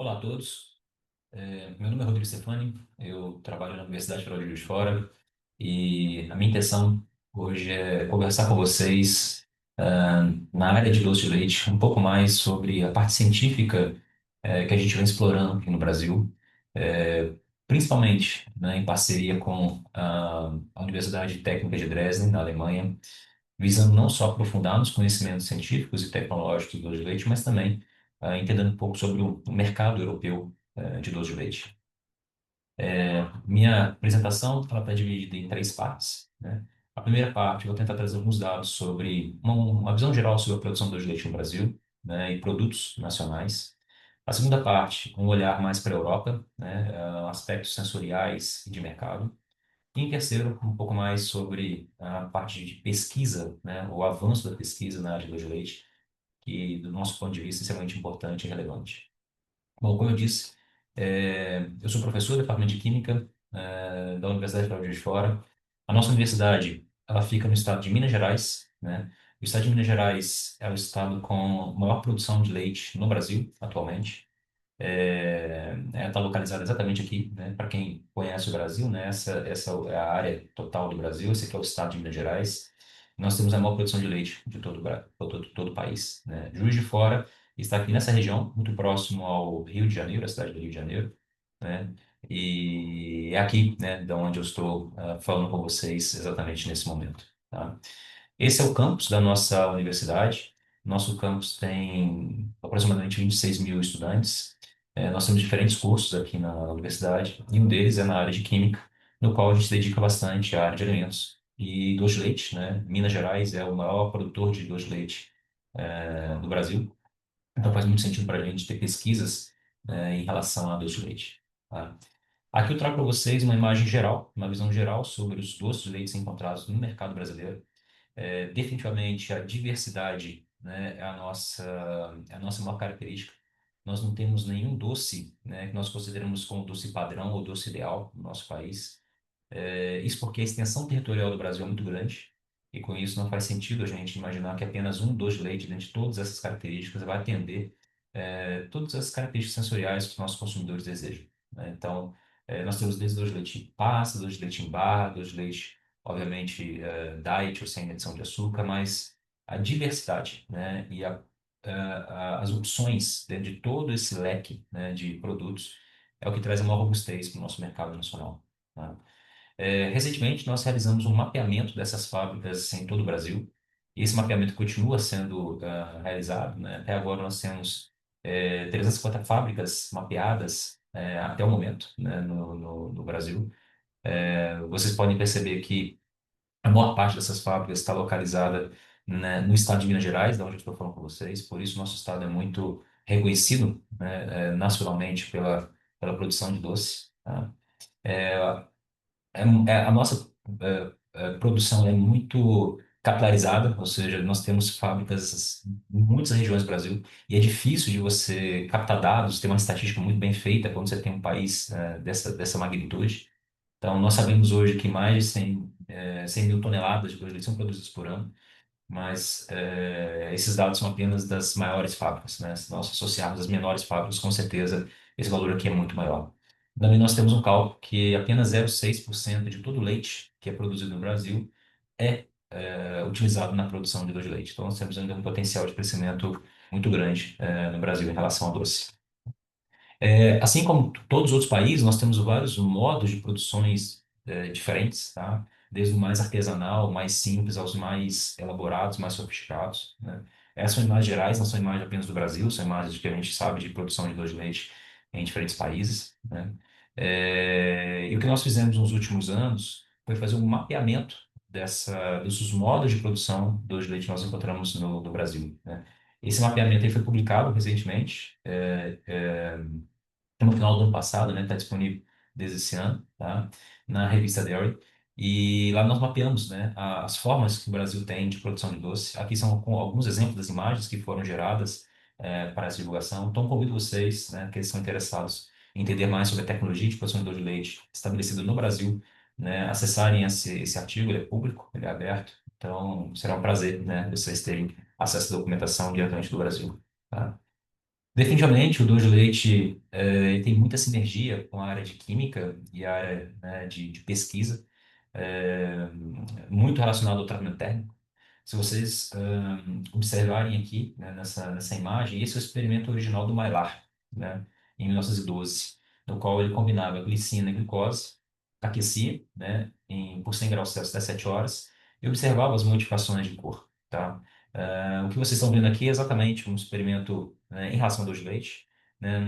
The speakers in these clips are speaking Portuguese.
Olá a todos. Meu nome é Rodrigo Stefani, eu trabalho na Universidade Federal de Juiz de Fora e a minha intenção hoje é conversar com vocês na área de doce de leite um pouco mais sobre a parte científica que a gente vem explorando aqui no Brasil, principalmente, né, em parceria com a Universidade Técnica de Dresden, na Alemanha, visando não só aprofundar nos conhecimentos científicos e tecnológicos do doce de leite, mas também entendendo um pouco sobre o mercado europeu de doce de leite. Minha apresentação ela está dividida em três partes, né? A primeira parte, eu vou tentar trazer alguns dados sobre uma visão geral sobre a produção de doce de leite no Brasil, né, e produtos nacionais. A segunda parte, um olhar mais para a Europa, né, aspectos sensoriais e de mercado. E em terceiro, um pouco mais sobre a parte de pesquisa, né, o avanço da pesquisa na área de doce de leite, que, do nosso ponto de vista, é extremamente importante e relevante. Bom, como eu disse, eu sou professor do Departamento de Química, da Universidade Federal de Juiz de Fora. A nossa universidade, ela fica no estado de Minas Gerais, né? O estado de Minas Gerais é o estado com maior produção de leite no Brasil, atualmente. Está localizada exatamente aqui, né? Para quem conhece o Brasil, né? Essa é a área total do Brasil, esse aqui é o estado de Minas Gerais. Nós temos a maior produção de leite de todo o país, né? Juiz de Fora está aqui nessa região, muito próximo ao Rio de Janeiro, a cidade do Rio de Janeiro, né? E é aqui, né, da onde eu estou falando com vocês exatamente nesse momento, tá? Esse é o campus da nossa universidade. Nosso campus tem aproximadamente 26 mil estudantes. Nós temos diferentes cursos aqui na universidade, e um deles é na área de Química, no qual a gente se dedica bastante à área de alimentos e doce de leite, né? Minas Gerais é o maior produtor de doce de leite, do Brasil, então faz muito sentido para a gente ter pesquisas, em relação a doce de leite, tá? Aqui eu trago para vocês uma imagem geral, uma visão geral sobre os doces de leite encontrados no mercado brasileiro. Definitivamente a diversidade, né, é a nossa maior característica. Nós não temos nenhum doce, né, que nós consideramos como doce padrão ou doce ideal no nosso país. Isso porque a extensão territorial do Brasil é muito grande, e com isso não faz sentido a gente imaginar que apenas um doce de leite, dentro de todas essas características, vai atender todas as características sensoriais que os nossos consumidores desejam, né? Então, nós temos desde doce de leite em pasta, doce de leite em barra, doce de leite, obviamente, diet ou sem adição de açúcar, mas a diversidade, né, e as opções dentro de todo esse leque, né, de produtos é o que traz a maior robustez para o nosso mercado nacional, tá? Recentemente, nós realizamos um mapeamento dessas fábricas em todo o Brasil. E esse mapeamento continua sendo realizado, né? Até agora nós temos 350 fábricas mapeadas até o momento, né, no Brasil. Vocês podem perceber que a maior parte dessas fábricas está localizada, né, no estado de Minas Gerais, da onde eu estou falando com vocês. Por isso, nosso estado é muito reconhecido, né, nacionalmente pela produção de doce, tá? A nossa produção é muito capilarizada, ou seja, nós temos fábricas em muitas regiões do Brasil, e é difícil de você captar dados, ter uma estatística muito bem feita quando você tem um país dessa magnitude. Então, nós sabemos hoje que mais de 100 mil toneladas de produtos são produzidos por ano, mas esses dados são apenas das maiores fábricas, né? Se nós associarmos as menores fábricas, com certeza esse valor aqui é muito maior. Também nós temos um cálculo que apenas 0,6% de todo o leite que é produzido no Brasil é utilizado na produção de doce de leite. Então nós temos ainda um potencial de crescimento muito grande no Brasil em relação ao doce. Assim como todos os outros países, nós temos vários modos de produções diferentes, tá? Desde o mais artesanal, mais simples, aos mais elaborados, mais sofisticados, né? Essas são imagens gerais, não são imagens apenas do Brasil, são imagens que a gente sabe de produção de doce de leite em diferentes países, né? E o que nós fizemos nos últimos anos foi fazer um mapeamento desses modos de produção do doce de leite que nós encontramos no Brasil, né? Esse mapeamento aí foi publicado recentemente, no final do ano passado, né? Está disponível desde esse ano, tá? Na revista Dairy. E lá nós mapeamos, né, as formas que o Brasil tem de produção de doce. Aqui são alguns exemplos das imagens que foram geradas para essa divulgação. Então, convido vocês, né, que são interessados em entender mais sobre a tecnologia de produção de doce de leite estabelecida no Brasil, né, acessarem esse artigo, ele é público, ele é aberto. Então, será um prazer, né, vocês terem acesso à documentação diretamente do Brasil, tá? Definitivamente, o doce de leite ele tem muita sinergia com a área de química e a área, né, de pesquisa, eh, muito relacionado ao tratamento térmico. Se vocês observarem aqui, né, nessa imagem, esse é o experimento original do Maillard, né, em 1912, no qual ele combinava glicina e glicose, aquecia, né, por 100 graus Celsius até 7 horas e observava as modificações de cor. Tá? O que vocês estão vendo aqui é exatamente um experimento, né, em relação ao doce de leite, né,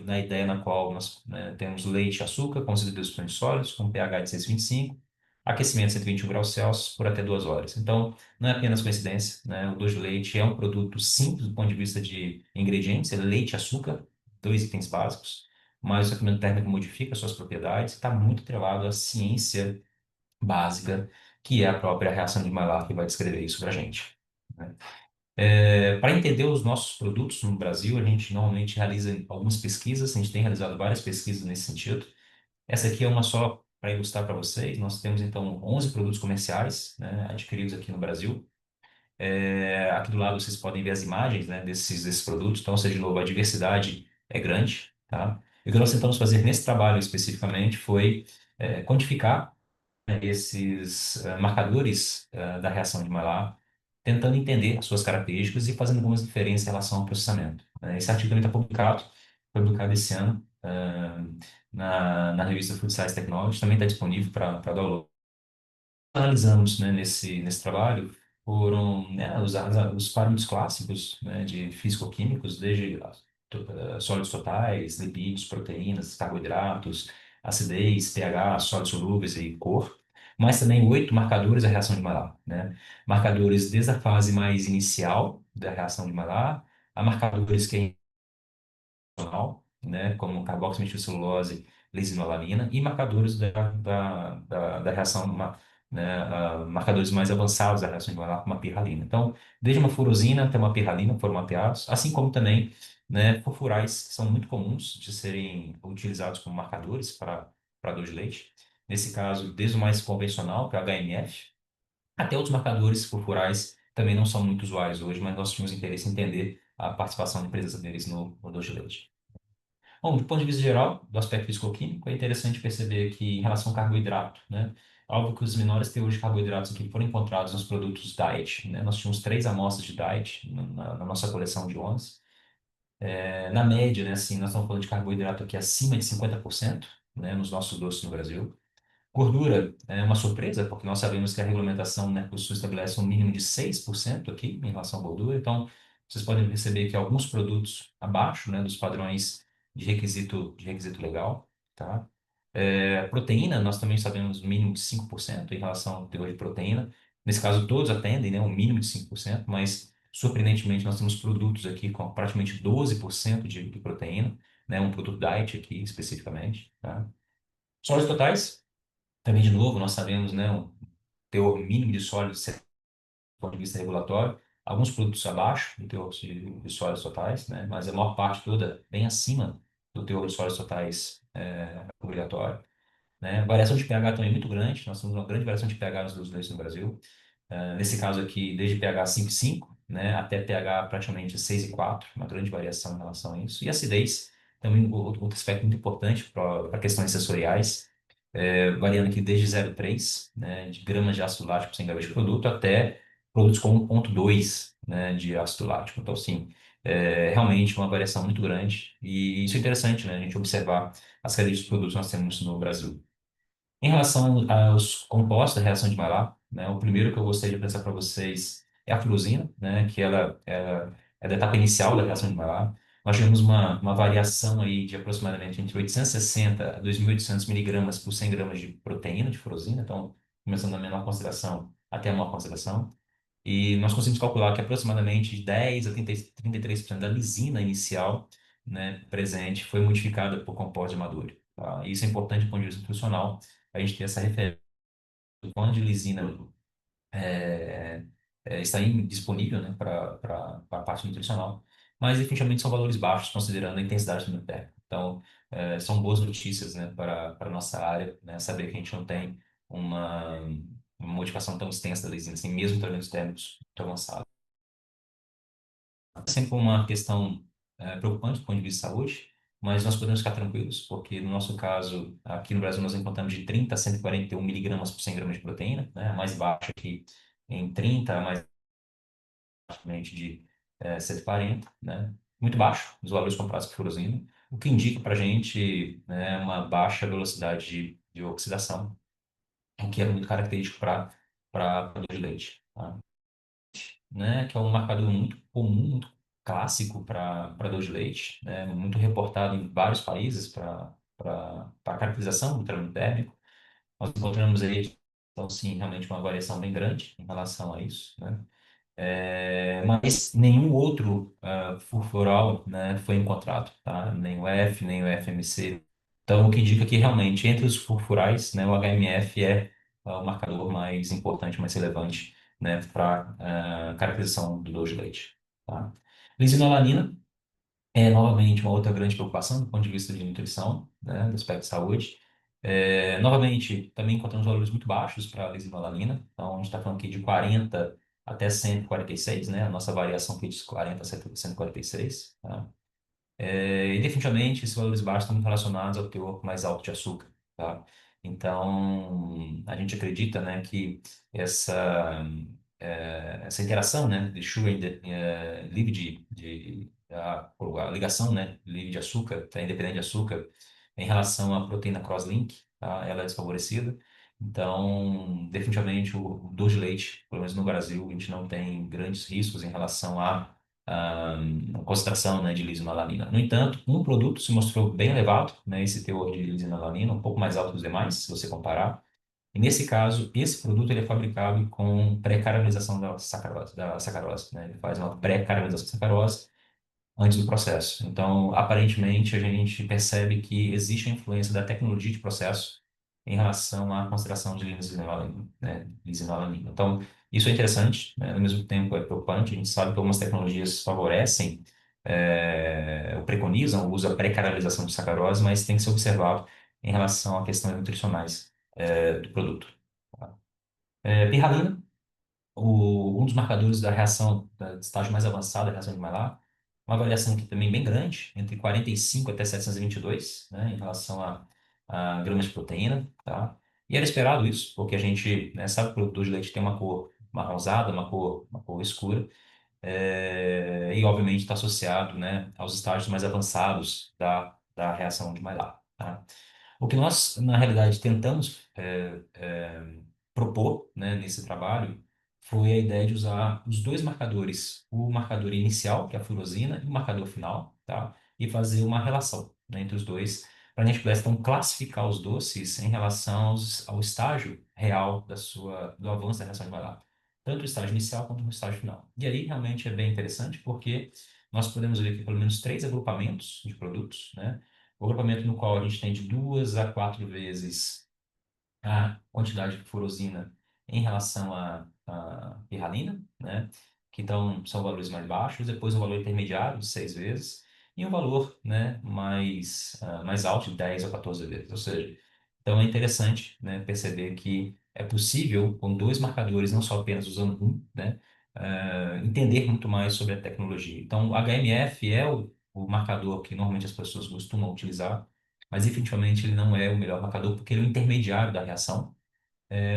na ideia na qual nós, né, temos leite e açúcar com 102% sólidos, com pH de 6,25, aquecimento de 121 graus Celsius por até 2 horas. Então, não é apenas coincidência, né? O doce de leite é um produto simples do ponto de vista de ingredientes, é leite e açúcar, dois itens básicos, mas o tratamento térmico modifica suas propriedades, está muito atrelado à ciência básica, que é a própria reação de Maillard que vai descrever isso para a gente, né? Para entender os nossos produtos no Brasil, a gente normalmente realiza algumas pesquisas, a gente tem realizado várias pesquisas nesse sentido. Essa aqui é uma só para ilustrar para vocês. Nós temos então 11 produtos comerciais, né, adquiridos aqui no Brasil. Aqui do lado vocês podem ver as imagens, né, desses produtos. Então, ou seja, de novo, a diversidade é grande, tá? E o que nós tentamos fazer nesse trabalho especificamente foi quantificar, né, esses marcadores da reação de Maillard, tentando entender as suas características e fazendo algumas diferenças em relação ao processamento, né? Esse artigo também está publicado, foi publicado esse ano na revista Food Science Technology, também está disponível para download. Analisamos, né, nesse trabalho foram, né, os parâmetros clássicos, né, de físico-químicos, desde sólidos totais, lipídios, proteínas, carboidratos, acidez, pH, sólidos solúveis e cor, mas também 8 marcadores da reação de Maillard, né? Marcadores desde a fase mais inicial da reação de Maillard, a marcadores que funcional, né, como carboximetilcelulose, lisinolamina, e marcadores da reação, né, marcadores mais avançados da reação de Maillard, como a pirralina. Então, desde uma furosina até uma pirralina foram mapeados, assim como também, né, furfurais, que são muito comuns de serem utilizados como marcadores para doce de leite. Nesse caso, desde o mais convencional, que é o HMF, até outros marcadores furfurais também não são muito usuais hoje, mas nós tínhamos interesse em entender a participação de presença deles no doce de leite. Bom, do ponto de vista geral, do aspecto físico-químico, é interessante perceber que, em relação ao carboidrato, né, óbvio que os menores teores de carboidratos aqui foram encontrados nos produtos diet, né, nós tínhamos 3 amostras de diet na nossa coleção de 11. Na média, né, assim, nós estamos falando de carboidrato aqui acima de 50%, né, nos nossos doces no Brasil. Gordura é uma surpresa, porque nós sabemos que a regulamentação, né, Mercosul estabelece um mínimo de 6% aqui em relação à gordura. Então, vocês podem perceber que alguns produtos abaixo, né, dos padrões de requisito legal, tá? Proteína, nós também sabemos um mínimo de 5% em relação ao teor de proteína. Nesse caso, todos atendem, né, um mínimo de 5%, mas, surpreendentemente, nós temos produtos aqui com praticamente 12% de proteína, né, um produto diet aqui especificamente, tá? Sólidos totais. Também, de novo, nós sabemos, né, um teor mínimo de sólidos do ponto de vista regulatório, alguns produtos abaixo do teor de sólidos totais, né, mas a maior parte toda bem acima do teor de sólidos totais obrigatório, né. A variação de pH também é muito grande, nós temos uma grande variação de pH nos dois leites no Brasil. Nesse caso aqui, desde pH 5,5, né, até pH praticamente 6,4, uma grande variação em relação a isso. E acidez, também outro aspecto muito importante para questões sensoriais, variando aqui desde 0,3, né, de gramas de ácido lático por 100 gramas de produto até produtos com 1,2, né, de ácido lático. Então, assim, realmente uma variação muito grande e isso é interessante, né, a gente observar as características dos produtos que nós temos no Brasil. Em relação aos compostos da reação de Maillard, né, o primeiro que eu gostaria de apresentar para vocês é a fluorosina, né, que ela é da etapa inicial da reação de Maillard. Nós tivemos uma variação aí de aproximadamente entre 860 a 2.800 miligramas por 100 gramas de proteína de fluorosina, então começando da menor concentração até a maior concentração. E nós conseguimos calcular que aproximadamente de 10 a 33% da lisina inicial, né, presente foi modificada por compostos de Maduro. Tá? Isso é importante do ponto de vista nutricional, a gente ter essa referência do quanto de lisina é, está disponível, né, para a parte nutricional, mas definitivamente são valores baixos considerando a intensidade do térmico. Então, são boas notícias, né, para a nossa área, né, saber que a gente não tem uma, uma modificação tão extensa da lisina, assim, mesmo em tratamentos térmicos muito avançados. Sempre uma questão. preocupante do ponto de vista de saúde, mas nós podemos ficar tranquilos, porque no nosso caso, aqui no Brasil, nós encontramos de 30 a 141 miligramas por 100 gramas de proteína, né? A mais baixa aqui em 30, a mais baixamente de 140, né? Muito baixo, os valores comparados com furosina, o que indica para a gente, né, uma baixa velocidade de oxidação, o que é muito característico para produto de leite, tá? Né, que é um marcador muito comum, muito clássico para doce de leite, né, muito reportado em vários países para a caracterização do trânsito térmico. Nós encontramos aí, então, sim, realmente uma variação bem grande em relação a isso, né? Mas nenhum outro furfural, né, foi encontrado, tá? Nem o F, nem o FMC. Então, o que indica que realmente entre os furfurais, né, o HMF é o marcador mais importante, mais relevante, né, para caracterização do doce de leite, tá? Lisinolanina é novamente uma outra grande preocupação do ponto de vista de nutrição, né, do aspecto de saúde. Novamente, também encontramos valores muito baixos para a lisinolanina, então a gente está falando aqui de 40 até 146, né, a nossa variação aqui de 40 a 146, tá? E definitivamente esses valores baixos estão muito relacionados ao teor mais alto de açúcar, tá? Então, a gente acredita, né, que essa, essa interação, né, de sugar livre a ligação, né, livre de açúcar, tá, independente de açúcar, em relação à proteína cross-link, tá, ela é desfavorecida. Então, definitivamente o doce de leite, pelo menos no Brasil, a gente não tem grandes riscos em relação a concentração, né, de lisinolanina. No entanto, um produto se mostrou bem elevado, né, esse teor de lisinolanina, um pouco mais alto que os demais, se você comparar. E nesse caso, esse produto ele é fabricado com pré-caramelização da sacarose, né? Ele faz uma pré-caramelização da sacarose antes do processo. Então, aparentemente, a gente percebe que existe a influência da tecnologia de processo em relação à concentração de lisinolanina, né? Lisinolanina. Então, isso é interessante, né? Ao mesmo tempo é preocupante. A gente sabe que algumas tecnologias favorecem, ou preconizam o uso da pré-canalização de sacarose, mas tem que ser observado em relação a questões nutricionais, do produto. Tá? Pirralina, um dos marcadores da reação, da estágio mais avançado da reação de Maillard, uma variação aqui também bem grande, entre 45 até 722, né, em relação a gramas de proteína, tá? E era esperado isso, porque a gente, né, sabe que o produtor de leite tem uma cor marronzada, uma cor escura, e obviamente está associado, né, aos estágios mais avançados da reação de Maillard, tá? O que nós, na realidade, tentamos propor, né, nesse trabalho foi a ideia de usar os dois marcadores, o marcador inicial, que é a fluorosina, e o marcador final, tá? E fazer uma relação, né, entre os dois, para a gente pudesse, então, classificar os doces em relação ao estágio real do avanço da reação de Maillard. Tanto o estágio inicial quanto o estágio final. E aí, realmente, é bem interessante, porque nós podemos ver aqui pelo menos três agrupamentos de produtos, né? O agrupamento no qual a gente tem de 2 a 4 vezes a quantidade de furosina em relação à pirralina, né? Que então são valores mais baixos, depois um valor intermediário de 6 vezes e um valor, né, mais alto de 10 a 14 vezes. Ou seja, então é interessante, né, perceber que é possível, com dois marcadores, não só apenas usando um, né, entender muito mais sobre a tecnologia. Então, o HMF é o marcador que normalmente as pessoas costumam utilizar, mas definitivamente ele não é o melhor marcador porque ele é o intermediário da reação.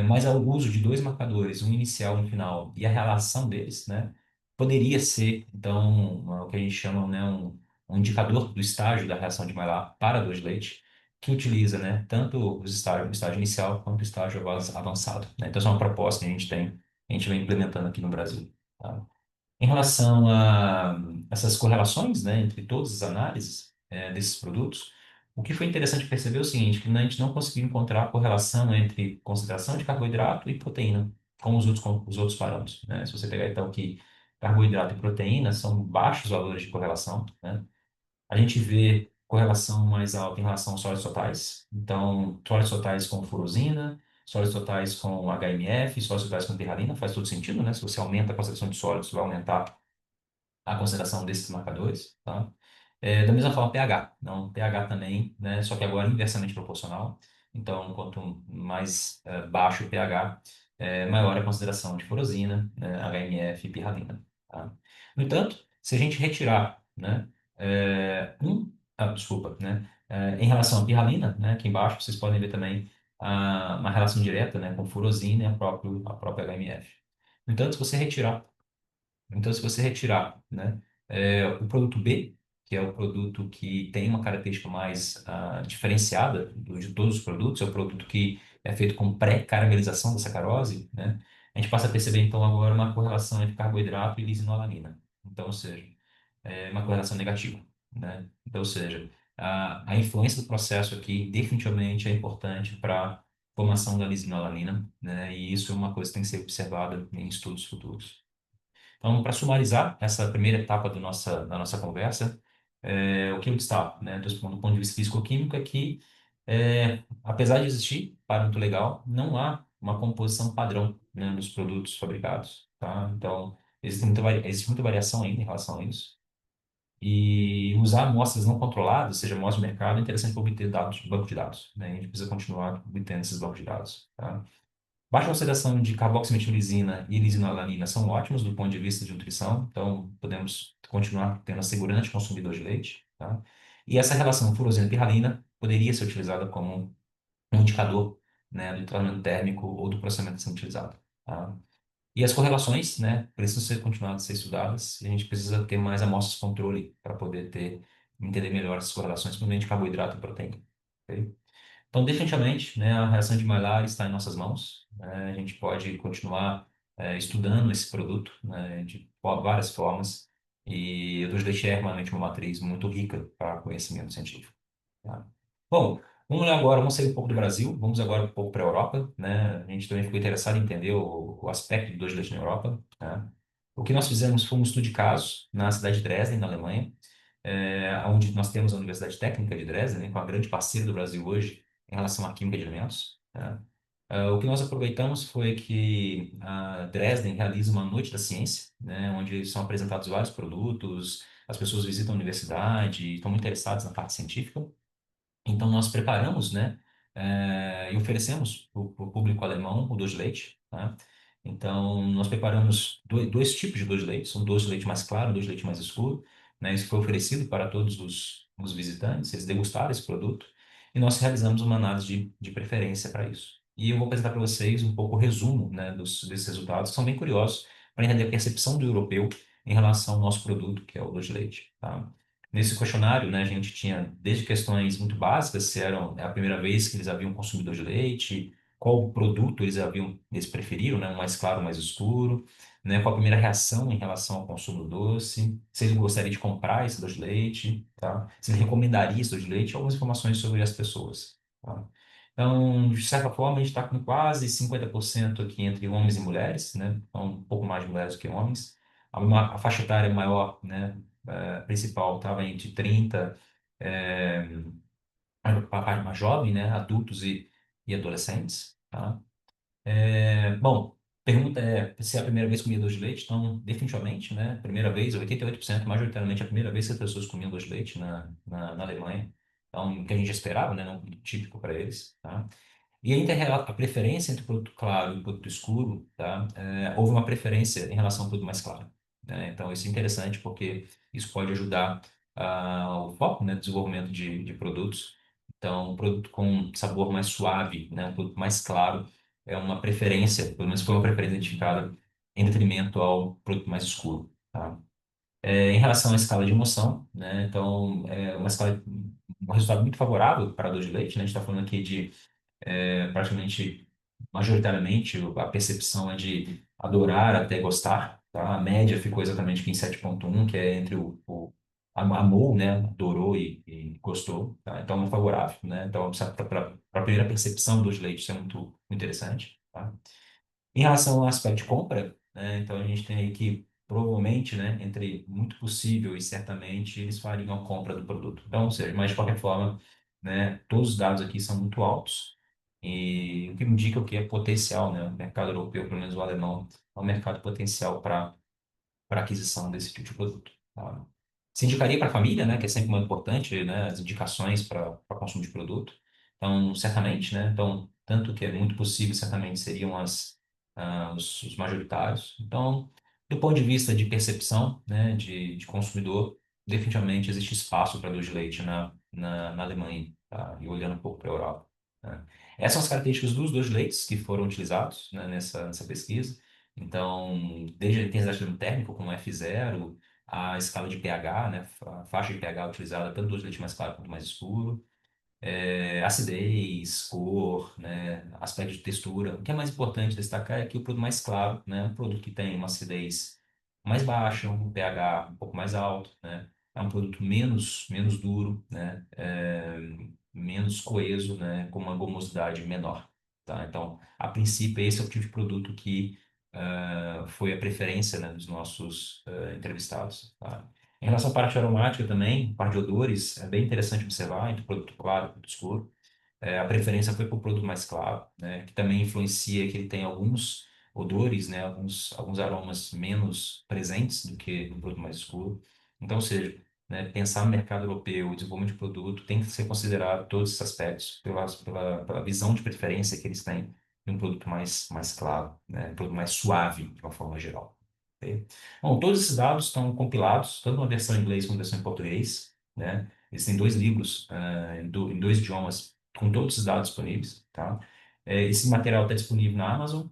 Mas o uso de dois marcadores, um inicial e um final, e a relação deles, né, poderia ser, então, o que a gente chama, né, um indicador do estágio da reação de Maillard para dois de leite, que utiliza, né, tanto o estágio inicial quanto o estágio avançado, né? Então, essa é uma proposta que a gente vem implementando aqui no Brasil, tá? Em relação a essas correlações, né, entre todas as análises desses produtos, o que foi interessante perceber é o seguinte, que a gente não conseguiu encontrar correlação entre concentração de carboidrato e proteína, com os outros parâmetros, né? Se você pegar então que carboidrato e proteína são baixos valores de correlação, né? A gente vê correlação mais alta em relação aos sólidos totais, então sólidos totais com furosina, sólidos totais com HMF, sólidos totais com pirralina, faz todo sentido, né? Se você aumenta a concentração de sólidos, vai aumentar a consideração desses marcadores, tá? Da mesma forma, pH. Não, pH também, né? Só que agora inversamente proporcional. Então, quanto mais baixo o pH, maior a consideração de furosina, né, HMF e pirralina, tá? No entanto, se a gente retirar, né, Desculpa, né? Em relação à pirralina, né? Aqui embaixo vocês podem ver também uma relação direta, né? Com furosina e a própria HMF. No entanto, se você retirar então, se você retirar, né, o produto B, que é o produto que tem uma característica mais diferenciada de todos os produtos, é o produto que é feito com pré-caramelização da sacarose, né, a gente passa a perceber, então, agora uma correlação entre carboidrato e lisinoalanina. Então, ou seja, é uma correlação negativa, né? Então, ou seja, a influência do processo aqui definitivamente é importante para a formação da lisinoalanina, né, e isso é uma coisa que tem que ser observada em estudos futuros. Então, para sumarizar essa primeira etapa da nossa conversa, o que eu destaco, né, do ponto de vista físico-químico, é que, apesar de existir parâmetro legal, não há uma composição padrão, né, dos produtos fabricados, tá? Então, existe muita variação ainda em relação a isso. E usar amostras não controladas, seja amostras de mercado, é interessante para obter dados, banco de dados, né? A gente precisa continuar obtendo esses bancos de dados, tá? Baixa oxidação de carboximetilizina e lisinoalanina são ótimos do ponto de vista de nutrição, então podemos continuar tendo a segurança de consumidor de leite, tá? E essa relação furosina-pirralina poderia ser utilizada como um indicador, né, do tratamento térmico ou do processamento a ser utilizado, tá? E as correlações, né, precisam ser continuadas a ser estudadas e a gente precisa ter mais amostras de controle para poder entender melhor essas correlações, principalmente de carboidrato e proteína. Ok? Então, definitivamente, né, a reação de Maillard está em nossas mãos. Né? A gente pode continuar estudando esse produto, né, de várias formas. E o doce de leite é realmente uma matriz muito rica para conhecimento científico. Tá? Bom, vamos lá agora, vamos sair um pouco do Brasil, vamos agora um pouco para a Europa. Né? A gente também ficou interessado em entender o aspecto do doce de leite na Europa. Tá? O que nós fizemos foi um estudo de casos na cidade de Dresden, na Alemanha, onde nós temos a Universidade Técnica de Dresden, né, com a grande parceira do Brasil hoje em relação à química de alimentos. Tá? O que nós aproveitamos foi que a Dresden realiza uma noite da ciência, né, onde são apresentados vários produtos, as pessoas visitam a universidade, estão muito interessadas na parte científica. Então, nós preparamos, né, e oferecemos para o público alemão o doce de leite, tá? Então, nós preparamos dois tipos de doce de leite, um doce de leite mais claro, um doce de leite mais escuro, né? Isso foi oferecido para todos os visitantes, eles degustaram esse produto, e nós realizamos uma análise de preferência para isso. E eu vou apresentar para vocês um pouco o resumo, né, desses resultados, que são bem curiosos, para entender a percepção do europeu em relação ao nosso produto, que é o doce de leite, tá? Nesse questionário, né, a gente tinha desde questões muito básicas, se era a primeira vez que eles haviam consumidor de leite, qual produto eles preferiram, né, um mais claro, um mais escuro, né, qual a primeira reação em relação ao consumo do doce, se eles gostariam de comprar esse doce de leite, tá? Se eles recomendariam esse doce de leite, algumas informações sobre as pessoas, tá? Então, de certa forma, a gente está com quase 50% aqui entre homens e mulheres, né? Então, um pouco mais de mulheres do que homens. A faixa etária maior, né, principal estava entre 30, é, a parte mais jovem, né, adultos e adolescentes, tá? Bom, pergunta é se é a primeira vez que comia doce de leite, então definitivamente, né, primeira vez, 88%, majoritariamente a primeira vez que as pessoas comiam doce de leite na Alemanha, então, o que a gente esperava, né, não típico para eles, tá? E entre a preferência entre o produto claro e o produto escuro, tá? Houve uma preferência em relação ao produto mais claro, né? Então, isso é interessante porque isso pode ajudar o foco, né, desenvolvimento de produtos. Então, um produto com sabor mais suave, né, um produto mais claro, é uma preferência, pelo menos foi uma preferência identificada em detrimento ao produto mais escuro, tá? Em relação à escala de emoção, né? Então, um resultado muito favorável para a dor de leite, né? A gente está falando aqui de praticamente, majoritariamente, a percepção é de adorar até gostar, tá? A média ficou exatamente aqui em 7,1, que é entre amou, né? Adorou e gostou, tá? Então, é favorável, né? Então, para a primeira percepção dos leites, isso é muito interessante, tá? Em relação ao aspecto de compra, né, então a gente tem aí que provavelmente, né, entre muito possível e certamente, eles fariam a compra do produto. Então, ou seja, mas de qualquer forma, né, todos os dados aqui são muito altos e o que indica o que é potencial, né, o mercado europeu, pelo menos o alemão, é um mercado potencial para aquisição desse tipo de produto. Tá? Se indicaria para a família, né, que é sempre muito importante, né, as indicações para consumo de produto. Então, certamente, né, então, tanto que é muito possível, certamente seriam os majoritários. Então, do ponto de vista de percepção, né, de consumidor, definitivamente existe espaço para doce de leite na Alemanha, tá? E olhando um pouco para a Europa, né? Essas são as características dos dois leites que foram utilizados, né, nessa pesquisa. Então, desde a intensidade térmica, como F0, a escala de pH, né, a faixa de pH utilizada tanto do leite mais claro quanto mais escuro, acidez, cor, né, aspecto de textura. O que é mais importante destacar é que o produto mais claro, né, um produto que tem uma acidez mais baixa, um pH um pouco mais alto, né, é um produto menos duro, né, menos coeso, né, com uma gomosidade menor. Tá? Então, a princípio, esse é o tipo de produto que foi a preferência, né, dos nossos entrevistados. Tá? Em relação à parte aromática também, parte de odores, é bem interessante observar entre o produto claro e o produto escuro. A preferência foi para o produto mais claro, né, que também influencia que ele tem alguns odores, né, alguns aromas menos presentes do que no produto mais escuro. Então, ou seja, né, pensar no mercado europeu, o desenvolvimento de produto, tem que ser considerado todos esses aspectos pela visão de preferência que eles têm de um produto mais claro, né, um produto mais suave, de uma forma geral. Ok? Bom, todos esses dados estão compilados, tanto na versão em inglês quanto na versão em português, né? Existem dois livros, em dois idiomas, com todos os dados disponíveis, tá? Esse material está disponível na Amazon,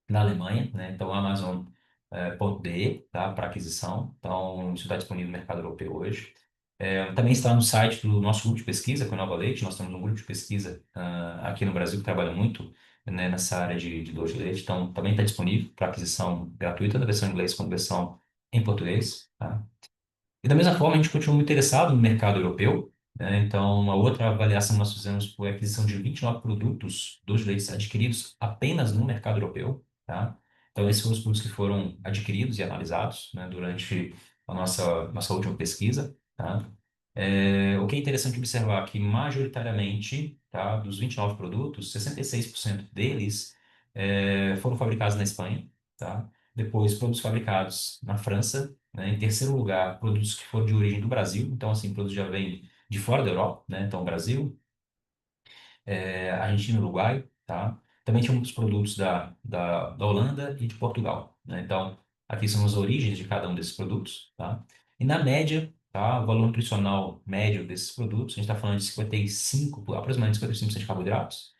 na Alemanha, né? Então, Amazon.de, tá? Para aquisição. Então, isso está disponível no mercado europeu hoje. Também está no site do nosso grupo de pesquisa, com a Nova Leite. Nós temos um grupo de pesquisa aqui no Brasil que trabalha muito, né, nessa área de doce de leite. Então, também está disponível para aquisição gratuita, na versão em inglês quanto versão em português, tá? E da mesma forma, a gente continua muito interessado no mercado europeu, né? Então, uma outra avaliação que nós fizemos foi a aquisição de 29 produtos dos leites adquiridos apenas no mercado europeu, tá? Então, esses foram os produtos que foram adquiridos e analisados, né, durante a nossa última pesquisa, tá? O que é interessante observar é que, majoritariamente, tá, dos 29 produtos, 66% deles foram fabricados na Espanha, tá? Depois, produtos fabricados na França, né? Em terceiro lugar, produtos que foram de origem do Brasil. Então, assim, produtos já vêm de fora da Europa, né? Então, Brasil, Argentina e Uruguai, tá? Também tinha muitos produtos da Holanda e de Portugal, né? Então, aqui são as origens de cada um desses produtos, tá? E na média, tá? O valor nutricional médio desses produtos, a gente está falando de 55, aproximadamente 55% de carboidratos,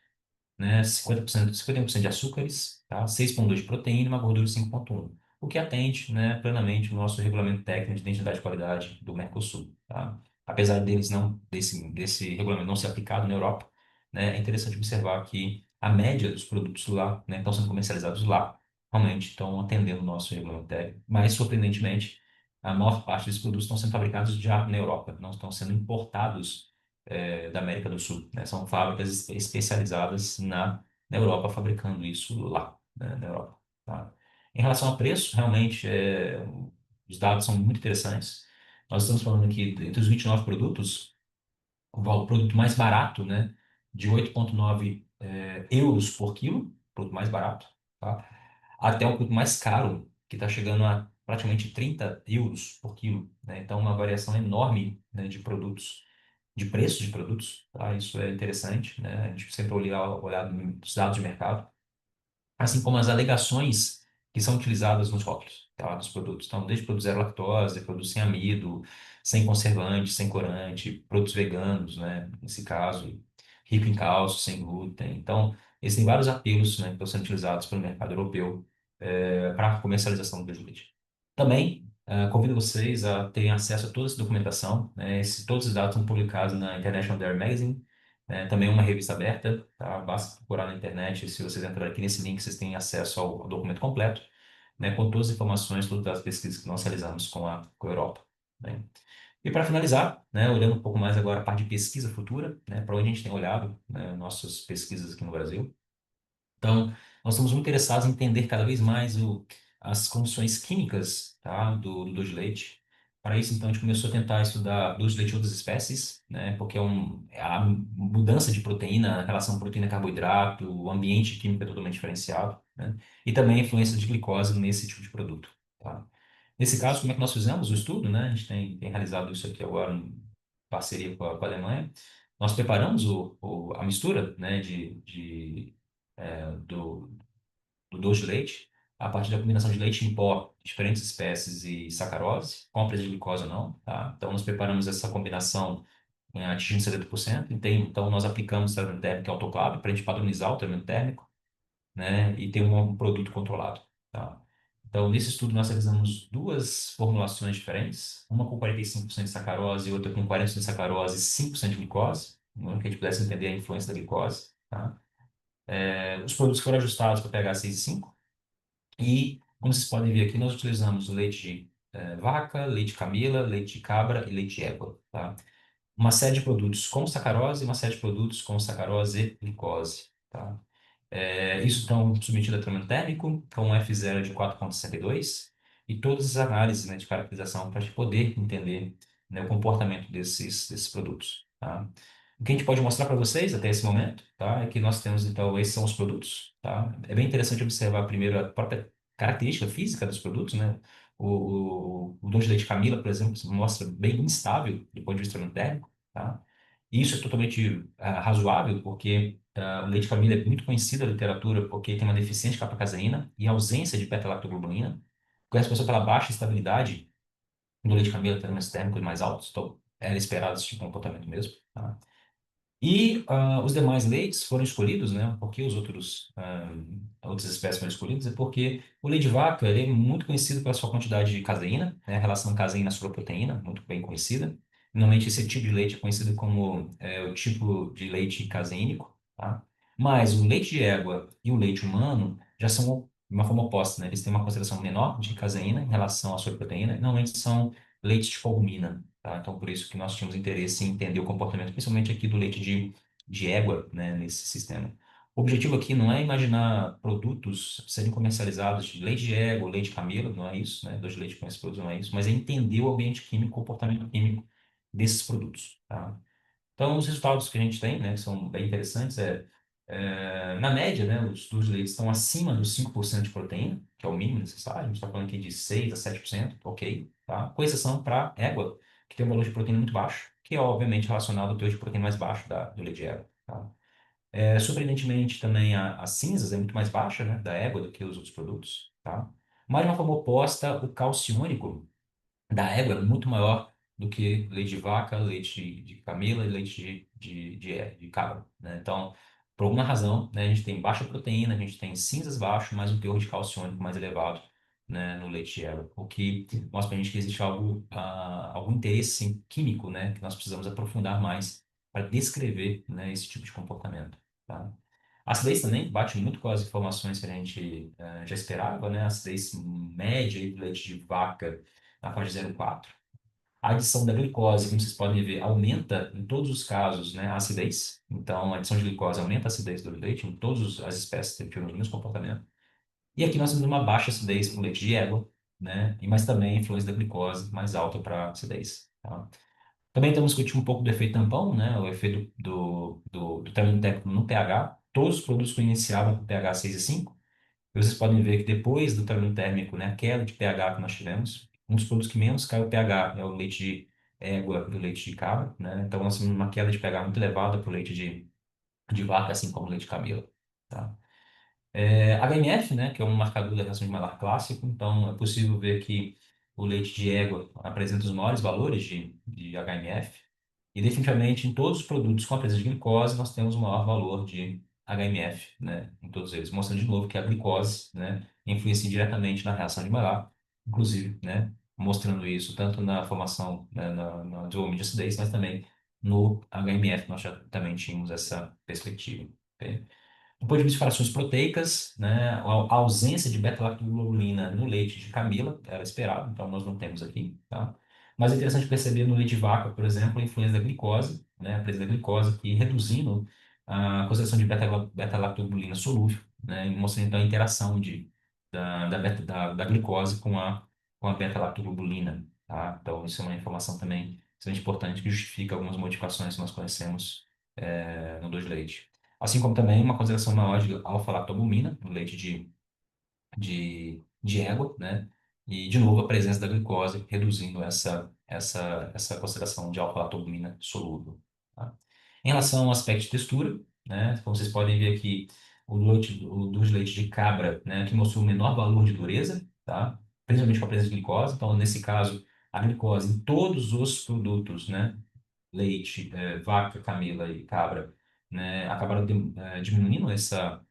né? 50%, 51% de açúcares, tá? 6,2 de proteína e uma gordura de 5,1, o que atende, né, plenamente o nosso regulamento técnico de identidade de qualidade do Mercosul, tá? Apesar desse regulamento não ser aplicado na Europa, né, é interessante observar que a média dos produtos lá, né, que estão sendo comercializados lá, realmente estão atendendo o nosso regulamento técnico, mas, surpreendentemente, a maior parte desses produtos estão sendo fabricados já na Europa, não estão sendo importados da América do Sul, né? São fábricas especializadas na Europa fabricando isso lá, né, na Europa, tá? Em relação a preço, realmente, os dados são muito interessantes. Nós estamos falando aqui, entre os 29 produtos, o produto mais barato, né, de 8,9 euros por quilo, produto mais barato, tá? Até o produto mais caro, que está chegando a praticamente 30 euros por quilo, né? Então, uma variação enorme, né, de produtos, de preço de produtos, tá? Isso é interessante, né? A gente sempre olhar nos dados de mercado, assim como as alegações que são utilizadas nos rótulos, tá, dos produtos. Então, desde produtos zero lactose, produtos sem amido, sem conservante, sem corante, produtos veganos, né, nesse caso, rico em cálcio, sem glúten. Então, existem vários apelos, né, que estão sendo utilizados pelo mercado europeu para a comercialização do beijo leite. Também, convido vocês a terem acesso a toda essa documentação, né, todos os dados são publicados na International Dairy Magazine, também uma revista aberta, tá? Basta procurar na internet. Se vocês entrarem aqui nesse link, vocês têm acesso ao documento completo, né? Com todas as informações, todas as pesquisas que nós realizamos com a Europa, né? E para finalizar, né, olhando um pouco mais agora a parte de pesquisa futura, né? Para onde a gente tem olhado, né, nossas pesquisas aqui no Brasil. Então, nós estamos muito interessados em entender cada vez mais as condições químicas, tá, do doce de leite. Para isso, então, a gente começou a tentar estudar doce de leite de outras espécies, né, porque a mudança de proteína, a relação proteína-carboidrato, o ambiente químico é totalmente diferenciado, né, e também a influência de glicose nesse tipo de produto, tá. Nesse caso, como é que nós fizemos o estudo, né? A gente tem realizado isso aqui agora em parceria com a Alemanha. Nós preparamos a mistura, né, do doce de leite, a partir da combinação de leite em pó, diferentes espécies e sacarose, com a presença de glicose ou não, tá? Então, nós preparamos essa combinação atingindo 70%, então nós aplicamos tratamento térmico e autoclave para a gente padronizar o tratamento térmico, né? E ter um produto controlado, tá? Então, nesse estudo, nós realizamos duas formulações diferentes, uma com 45% de sacarose e outra com 40% de sacarose e 5% de glicose, né, que a gente pudesse entender a influência da glicose, tá? Os produtos foram ajustados para pH 6 e 5, e, como vocês podem ver aqui, nós utilizamos o leite de vaca, leite de camela, leite de cabra e leite de égua, tá? Uma série de produtos com sacarose e uma série de produtos com sacarose e glicose, tá? Isso estão submetido a tratamento térmico com um F0 de 4,62 e todas as análises, né, de caracterização para a gente poder entender, né, o comportamento desses produtos, tá? O que a gente pode mostrar para vocês até esse momento, tá, é que nós temos, então, esses são os produtos, tá? É bem interessante observar primeiro a própria característica física dos produtos, né? O doce de leite Camila, por exemplo, se mostra bem instável do ponto de vista térmico, tá? E isso é totalmente razoável, porque o leite Camila é muito conhecido na literatura porque tem uma deficiência de capa-caseína e ausência de beta-lactoglobulina, que corresponde pela baixa estabilidade do leite Camila, termos térmicos mais altos, então era esperado esse tipo de comportamento mesmo, tá? E os demais leites foram escolhidos, né? Porque os outras espécies foram escolhidas é porque o leite de vaca ele é muito conhecido pela sua quantidade de caseína, né? A relação caseína-proteína, muito bem conhecida. Normalmente esse tipo de leite é conhecido como o tipo de leite caseínico, tá? Mas o leite de égua e o leite humano já são de uma forma oposta, né? Eles têm uma concentração menor de caseína em relação à sua proteína, e normalmente são leites de albumina, tá? Então, por isso que nós tínhamos interesse em entender o comportamento, principalmente aqui do leite de égua, né, nesse sistema. O objetivo aqui não é imaginar produtos serem comercializados de leite de égua, leite de camelo, não é isso, né? Doce de leite com esses produtos não é isso, mas é entender o ambiente químico, o comportamento químico desses produtos, tá? Então, os resultados que a gente tem, né, que são bem interessantes, na média, né, os doces de leite estão acima dos 5% de proteína, que é o mínimo necessário. A gente está falando aqui de 6 a 7%, ok, tá? Com exceção para égua, que tem um valor de proteína muito baixo, que é obviamente relacionado ao teor de proteína mais baixo do leite de égua, tá? Surpreendentemente, também as cinzas é muito mais baixa, né, da égua do que os outros produtos, tá? Mas, de uma forma oposta, o calciônico da égua é muito maior do que leite de vaca, leite de camela e leite de cabra, né? Então, por alguma razão, né, a gente tem baixa proteína, a gente tem cinzas baixo, mas um teor de calciônico mais elevado, né, no leite de égua, o que mostra pra gente que existe algum interesse químico, né, que nós precisamos aprofundar mais para descrever, né, esse tipo de comportamento, tá? A acidez também bate muito com as informações que a gente já esperava, né? A acidez média aí do leite de vaca na faixa de 0,4. A adição da glicose, como vocês podem ver, aumenta em todos os casos, né, a acidez. Então, a adição de glicose aumenta a acidez do leite em todas as espécies que tiveram o mesmo comportamento. E aqui nós temos uma baixa acidez com leite de égua, né? Mas também a influência da glicose mais alta para a acidez, tá? Também temos que discutir um pouco do efeito tampão, né? O efeito do término técnico no pH. Todos os produtos que iniciavam com pH 6 e 5, e vocês podem ver que depois do término térmico, né, a queda de pH que nós tivemos, um dos produtos que menos caiu o pH é o leite de égua e o leite de cabra, né? Então nós temos uma queda de pH muito elevada para o leite de vaca, assim como o leite de camelo, tá? HMF, né, que é um marcador da reação de Maillard clássico, então é possível ver que o leite de égua apresenta os maiores valores de HMF, e definitivamente em todos os produtos com a presença de glicose nós temos o maior valor de HMF, né, em todos eles, mostrando de novo que a glicose, né, influencia diretamente na reação de Maillard, inclusive, né, mostrando isso tanto na formação, né, no desenvolvimento de acidez, mas também no HMF nós já também tínhamos essa perspectiva. Ok? Do ponto de vista de frações proteicas, né, a ausência de beta-lactoglobulina no leite de camela era esperado, então nós não temos aqui, tá? Mas é interessante perceber no leite de vaca, por exemplo, a influência da glicose, né, a presença da glicose aqui reduzindo a concentração de beta-lactoglobulina solúvel, né, e mostrando então a interação da glicose com a beta-lactoglobulina, tá? Então isso é uma informação também extremamente importante que justifica algumas modificações que nós conhecemos no doce de leite. Assim como também uma concentração maior de alfa-lactoalbumina no leite de égua, né? E, de novo, a presença da glicose reduzindo essa concentração de alfa-lactoalbumina solúvel, tá? Em relação ao aspecto de textura, né? Como vocês podem ver aqui, o doce de leite de cabra, né, que mostrou o menor valor de dureza, tá? Principalmente com a presença de glicose. Então, nesse caso, a glicose em todos os produtos, né, leite, vaca, camela e cabra, né, acabaram diminuindo essa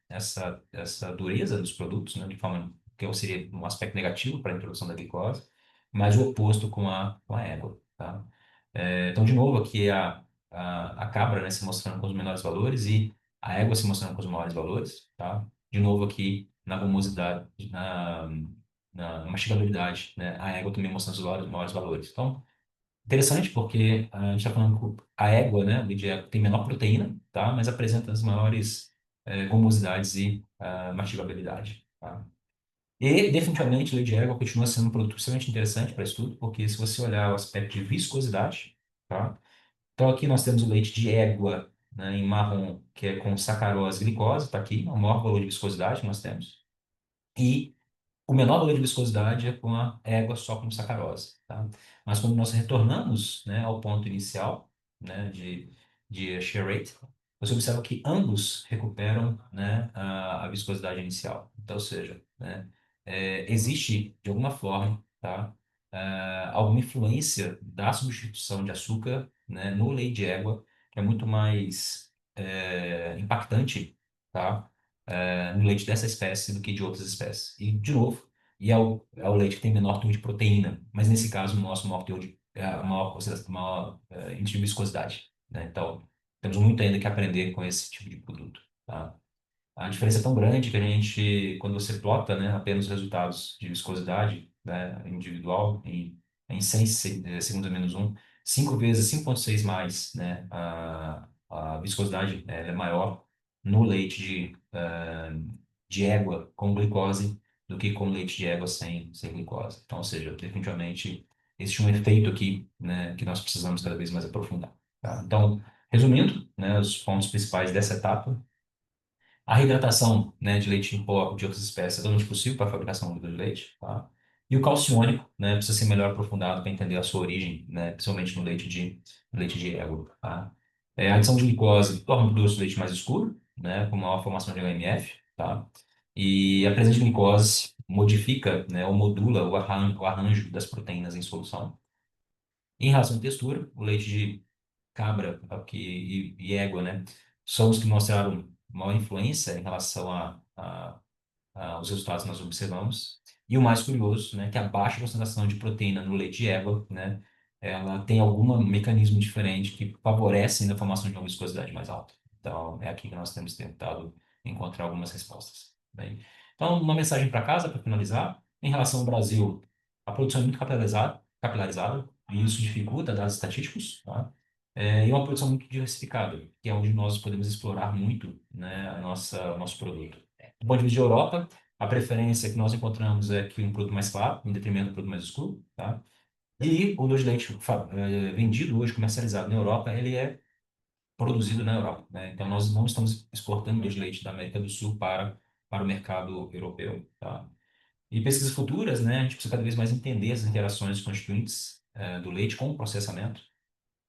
dureza dos produtos, né, de forma que seria um aspecto negativo para a introdução da glicose, mas o oposto com a égua, tá? Então, de novo, aqui a cabra, né, se mostrando com os menores valores e a égua se mostrando com os maiores valores, tá? De novo aqui na gomosidade, na mastigabilidade, né, a égua também mostrando os maiores valores. Então, interessante porque a gente está falando que a égua, né, o leite de égua tem menor proteína, tá? Mas apresenta as maiores gomosidades e mastigabilidade, tá? E, definitivamente, o leite de égua continua sendo um produto extremamente interessante para estudo, porque se você olhar o aspecto de viscosidade, tá? Então, aqui nós temos o leite de égua, né, em marrom, que é com sacarose e glicose, está aqui, é o maior valor de viscosidade que nós temos. E o menor valor de viscosidade é com a égua só com sacarose, tá? Mas quando nós retornamos, né, ao ponto inicial, né, de shear rate, você observa que ambos recuperam, né, a viscosidade inicial. Então, ou seja, né, existe, de alguma forma, tá, alguma influência da substituição de açúcar, né, no leite de égua, que é muito mais impactante, tá? No leite dessa espécie do que de outras espécies. E, de novo, é o leite que tem menor teor de proteína, mas nesse caso mostra maior teor de, maior índice de viscosidade, né? Então, temos muito ainda que aprender com esse tipo de produto, tá? A diferença é tão grande que a gente, quando você plota, né, apenas os resultados de viscosidade, né, individual, em 100 segundos a menos um, 5 vezes, 5,6 mais, né, a viscosidade é maior no leite de égua com glicose do que com leite de égua sem glicose. Então, ou seja, definitivamente existe um efeito aqui, né, que nós precisamos cada vez mais aprofundar, tá? Então, resumindo, né, os pontos principais dessa etapa: a reidratação, né, de leite em pó de outras espécies é totalmente possível para a fabricação do leite, tá? E o calciônico, né, precisa ser melhor aprofundado para entender a sua origem, né, principalmente no leite de égua, tá? A adição de glicose torna o doce de leite mais escuro, né, com maior formação de HMF, tá? E a presença de glicose modifica, né, ou modula o arranjo das proteínas em solução. Em relação à textura, o leite de cabra aqui, e égua, né, são os que mostraram maior influência em relação aos resultados que nós observamos. E o mais curioso, né, que a baixa concentração de proteína no leite de égua, né, ela tem algum mecanismo diferente que favorece ainda a formação de uma viscosidade mais alta. Então, é aqui que nós temos tentado encontrar algumas respostas. Bem, então, uma mensagem para casa, para finalizar. Em relação ao Brasil, a produção é muito capilarizada, e isso dificulta dados estatísticos, tá? E uma produção muito diversificada, que é onde nós podemos explorar muito, né, o nosso produto. Do ponto de vista de Europa, a preferência que nós encontramos é que um produto mais claro, em detrimento do produto mais escuro, tá? E o doce de leite vendido hoje, comercializado na Europa, ele é produzido na Europa, né? Então, nós não estamos exportando doce de leite da América do Sul para o mercado europeu, tá? E pesquisas futuras, né, a gente precisa cada vez mais entender as interações constituintes do leite com o processamento,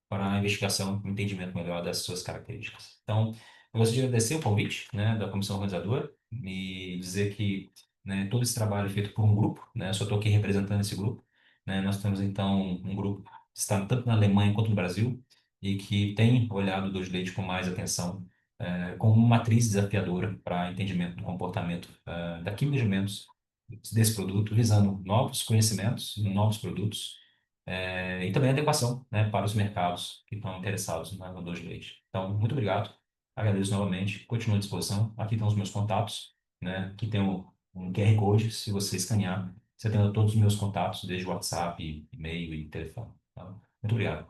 para a investigação e entendimento melhor das suas características. Então, eu gostaria de agradecer o convite, né, da comissão organizadora e dizer que, né, todo esse trabalho é feito por um grupo, né, eu só estou aqui representando esse grupo, né, nós temos, então, um grupo que está tanto na Alemanha quanto no Brasil e que tem olhado o doce de leite com mais atenção, como uma matriz desafiadora para entendimento do comportamento da química de alimentos desse produto, visando novos conhecimentos, novos produtos, e também adequação, né, para os mercados que estão interessados na vendedor de leite. Então, muito obrigado, agradeço novamente, continuo à disposição. Aqui estão os meus contatos, né, aqui tem um QR Code, se você escanear, você tem todos os meus contatos, desde WhatsApp, e-mail e telefone. Tá? Muito obrigado.